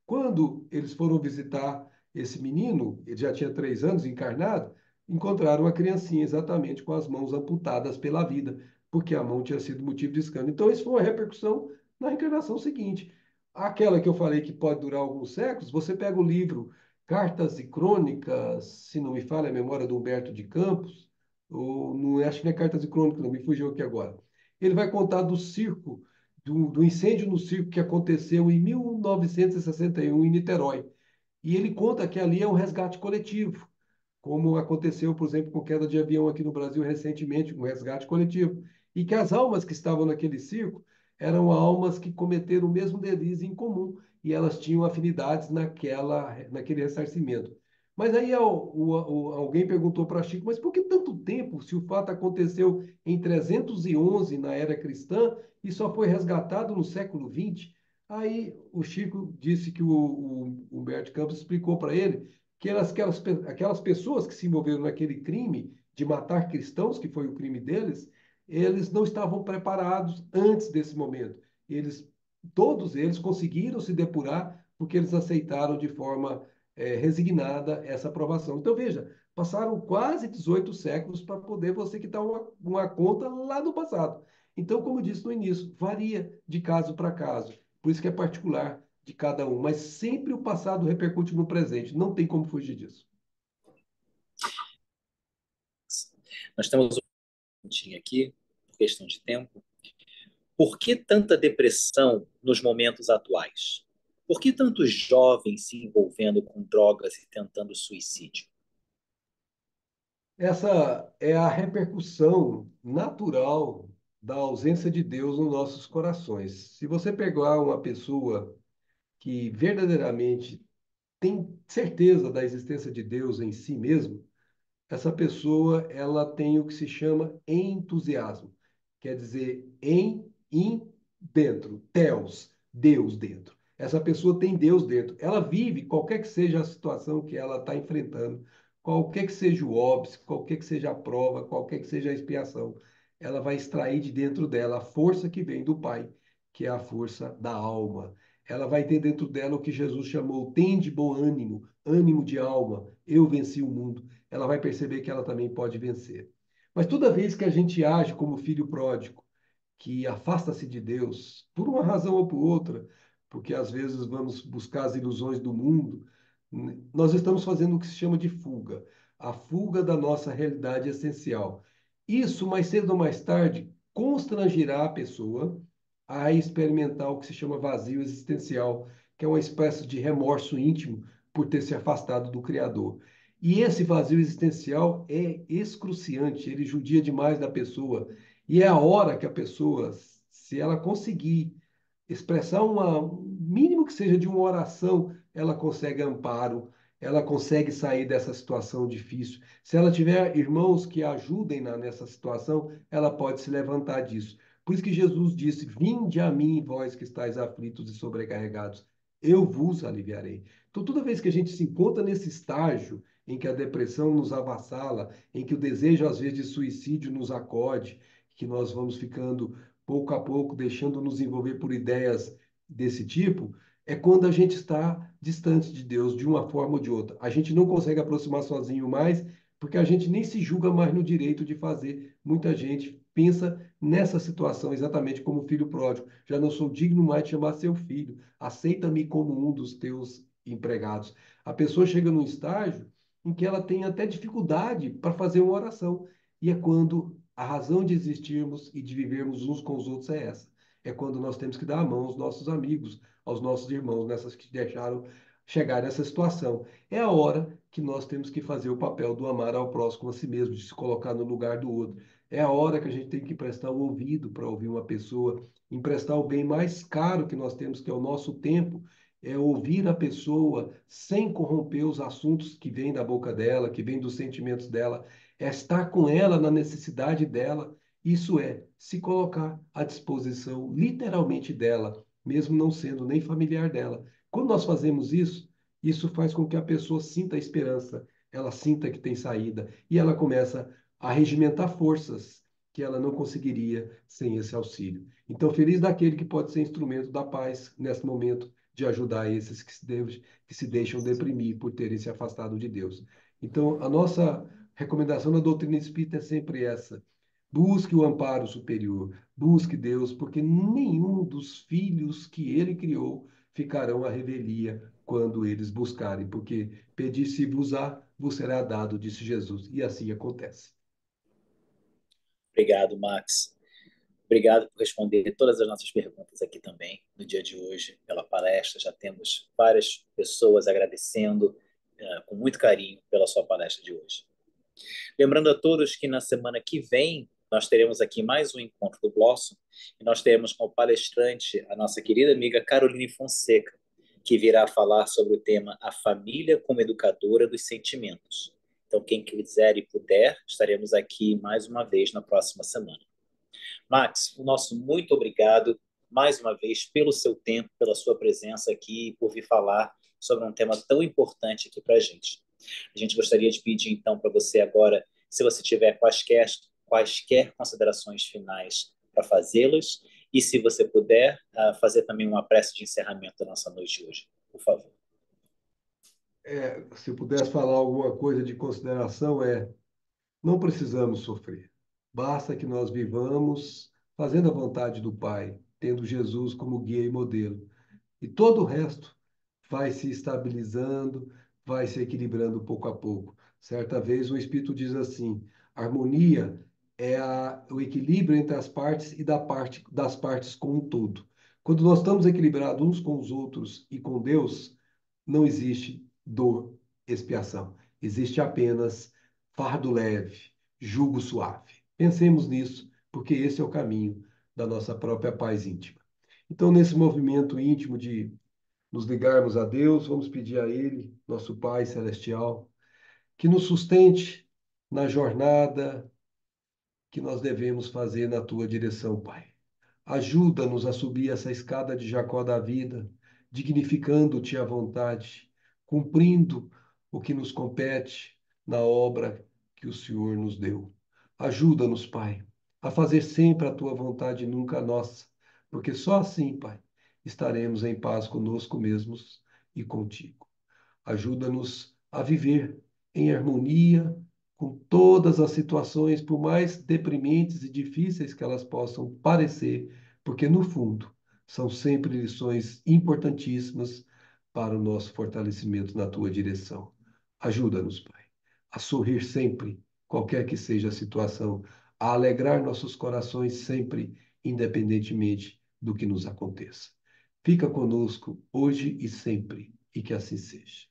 Quando eles foram visitar esse menino, ele já tinha 3 anos encarnado, encontraram a criancinha exatamente com as mãos amputadas pela vida, porque a mão tinha sido motivo de escândalo. Então, isso foi uma repercussão na encarnação seguinte. Aquela que eu falei que pode durar alguns séculos, você pega o livro Cartas e Crônicas, se não me falha a memória, do Humberto de Campos, ou não, acho que não é Cartas e Crônicas, não, me fugiu aqui agora. Ele vai contar do circo do incêndio no circo que aconteceu em 1961 em Niterói. E ele conta que ali é um resgate coletivo, como aconteceu, por exemplo, com queda de avião aqui no Brasil recentemente, um resgate coletivo. E que as almas que estavam naquele circo eram almas que cometeram o mesmo deslize em comum e elas tinham afinidades naquele ressarcimento. Mas aí alguém perguntou para Chico, mas por que tanto tempo se o fato aconteceu em 311 na era cristã e só foi resgatado no século XX? Aí o Chico disse que o Humberto Campos explicou para ele que aquelas pessoas que se envolveram naquele crime de matar cristãos, que foi o crime deles, eles não estavam preparados antes desse momento. Todos eles conseguiram se depurar porque eles aceitaram de forma resignada essa aprovação. Então, veja, passaram quase 18 séculos para poder você quitar uma conta lá no passado. Então, como eu disse no início, varia de caso para caso. Por isso que é particular de cada um, mas sempre o passado repercute no presente, não tem como fugir disso. Nós temos um minutinho aqui, por questão de tempo. Por que tanta depressão nos momentos atuais? Por que tantos jovens se envolvendo com drogas e tentando suicídio? Essa é a repercussão natural da ausência de Deus nos nossos corações. Se você pegar uma pessoa que verdadeiramente tem certeza da existência de Deus em si mesmo, essa pessoa ela tem o que se chama entusiasmo, quer dizer dentro, Theos, Deus dentro. Essa pessoa tem Deus dentro. Ela vive qualquer que seja a situação que ela está enfrentando, qualquer que seja o óbice, qualquer que seja a prova, qualquer que seja a expiação, ela vai extrair de dentro dela a força que vem do Pai, que é a força da alma. Ela vai ter dentro dela o que Jesus chamou, tende bom ânimo, ânimo de alma, eu venci o mundo. Ela vai perceber que ela também pode vencer. Mas toda vez que a gente age como filho pródigo, que afasta-se de Deus, por uma razão ou por outra, porque às vezes vamos buscar as ilusões do mundo, nós estamos fazendo o que se chama de fuga, a fuga da nossa realidade essencial. Isso, mais cedo ou mais tarde, constrangirá a pessoa a experimentar o que se chama vazio existencial, que é uma espécie de remorso íntimo por ter se afastado do Criador. E esse vazio existencial é excruciante, ele judia demais da pessoa. E é a hora que a pessoa, se ela conseguir expressar um mínimo que seja de uma oração, ela consegue amparo, ela consegue sair dessa situação difícil. Se ela tiver irmãos que ajudem nessa situação, ela pode se levantar disso. Por isso que Jesus disse: Vinde a mim, vós que estáis aflitos e sobrecarregados, eu vos aliviarei. Então, toda vez que a gente se encontra nesse estágio em que a depressão nos avassala, em que o desejo, às vezes, de suicídio nos acode, que nós vamos ficando, pouco a pouco, deixando nos envolver por ideias desse tipo, é quando a gente está distante de Deus, de uma forma ou de outra. A gente não consegue aproximar sozinho mais, porque a gente nem se julga mais no direito de fazer. Muita gente pensa nessa situação exatamente como o filho pródigo. Já não sou digno mais de chamar seu filho. Aceita-me como um dos teus empregados. A pessoa chega num estágio em que ela tem até dificuldade para fazer uma oração. E é quando a razão de existirmos e de vivermos uns com os outros é essa. É quando nós temos que dar a mão aos nossos amigos, aos nossos irmãos, nessas que deixaram chegar nessa situação. É a hora que nós temos que fazer o papel do amar ao próximo a si mesmo, de se colocar no lugar do outro. É a hora que a gente tem que emprestar o ouvido para ouvir uma pessoa, emprestar o bem mais caro que nós temos, que é o nosso tempo, é ouvir a pessoa sem corromper os assuntos que vêm da boca dela, que vêm dos sentimentos dela, é estar com ela na necessidade dela. Isso é se colocar à disposição, literalmente dela, mesmo não sendo nem familiar dela. Quando nós fazemos isso, isso faz com que a pessoa sinta a esperança, ela sinta que tem saída e ela começa a regimentar forças que ela não conseguiria sem esse auxílio. Então, feliz daquele que pode ser instrumento da paz nesse momento de ajudar esses que se deixam deprimir por terem se afastado de Deus. Então, a nossa recomendação da doutrina espírita é sempre essa: busque o amparo superior, busque Deus, porque nenhum dos filhos que ele criou ficarão à revelia quando eles buscarem, porque pedir-se-vos-á, vos será dado, disse Jesus, e assim acontece. Obrigado, Max. Obrigado por responder todas as nossas perguntas aqui também no dia de hoje, pela palestra. Já temos várias pessoas agradecendo com muito carinho pela sua palestra de hoje. Lembrando a todos que na semana que vem nós teremos aqui mais um encontro do Blossom e nós teremos como palestrante a nossa querida amiga Caroline Fonseca, que virá falar sobre o tema A Família como Educadora dos Sentimentos. Então, quem quiser e puder, estaremos aqui mais uma vez na próxima semana. Max, o nosso muito obrigado mais uma vez pelo seu tempo, pela sua presença aqui e por vir falar sobre um tema tão importante aqui para a gente. A gente gostaria de pedir então para você agora, se você tiver quaisquer considerações finais para fazê-las e se você puder fazer também uma prece de encerramento da nossa noite hoje, por favor. Se eu pudesse falar alguma coisa de consideração, não precisamos sofrer. Basta que nós vivamos fazendo a vontade do Pai, tendo Jesus como guia e modelo. E todo o resto vai se estabilizando, vai se equilibrando pouco a pouco. Certa vez o Espírito diz assim: harmonia é o equilíbrio entre as partes e das partes com um todo. Quando nós estamos equilibrados uns com os outros e com Deus, não existe dor, expiação. Existe apenas fardo leve, jugo suave. Pensemos nisso, porque esse é o caminho da nossa própria paz íntima. Então, nesse movimento íntimo de nos ligarmos a Deus, vamos pedir a Ele, nosso Pai Celestial, que nos sustente na jornada que nós devemos fazer na tua direção, Pai. Ajuda-nos a subir essa escada de Jacó da vida, dignificando-te à vontade, cumprindo o que nos compete na obra que o Senhor nos deu. Ajuda-nos, Pai, a fazer sempre a tua vontade e nunca a nossa, porque só assim, Pai, estaremos em paz conosco mesmos e contigo. Ajuda-nos a viver em harmonia com todas as situações, por mais deprimentes e difíceis que elas possam parecer, porque no fundo são sempre lições importantíssimas para o nosso fortalecimento na tua direção. Ajuda-nos, Pai, a sorrir sempre, qualquer que seja a situação, a alegrar nossos corações sempre, independentemente do que nos aconteça. Fica conosco hoje e sempre, e que assim seja.